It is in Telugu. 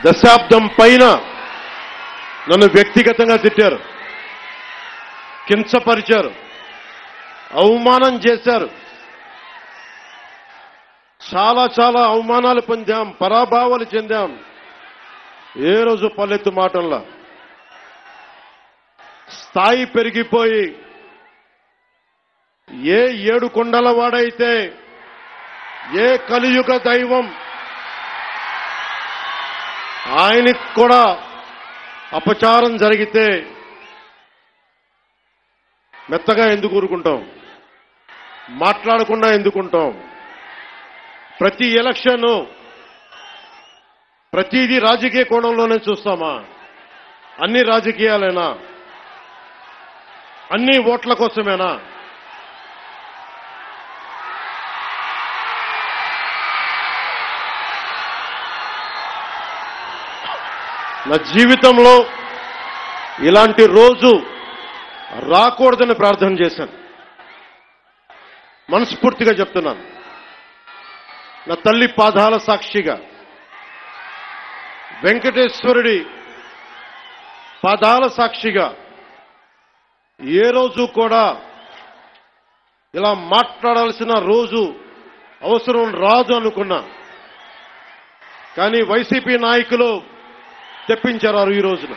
దశాబ్దం పైన నన్ను వ్యక్తిగతంగా తిట్టారు, కించపరిచారు, అవమానం చేశారు. చాలా చాలా అవమానాలు పొందాం, పరాభావాలు చెందాం. ఏ రోజు పల్లెత్తు మాటల్లా స్థాయి పెరిగిపోయి ఏ ఏడు కొండల వాడైతే, ఏ కలియుగ దైవం ఆయనకు కూడా అపచారం జరిగితే మెత్తగా ఎందుకు ఊరుకుంటాం, మాట్లాడకుండా ఎందుకుంటాం? ప్రతి ఎలక్షన్ ప్రతిదీ రాజకీయ కోణంలోనే చూస్తామా? అన్ని రాజకీయాలేనా? అన్ని ఓట్ల కోసమేనా? నా జీవితంలో ఇలాంటి రోజు రాకూడదని ప్రార్థన చేశాను. మనస్ఫూర్తిగా చెప్తున్నాను. నా తల్లి పాదాల సాక్షిగా, వెంకటేశ్వరుడి పాదాల సాక్షిగా ఏ రోజు కూడా ఇలా మాట్లాడాల్సిన రోజు అవసరం రాదు అనుకున్నా. కానీ వైసీపీ నాయకులు తెప్పించారు ఈ రోజున.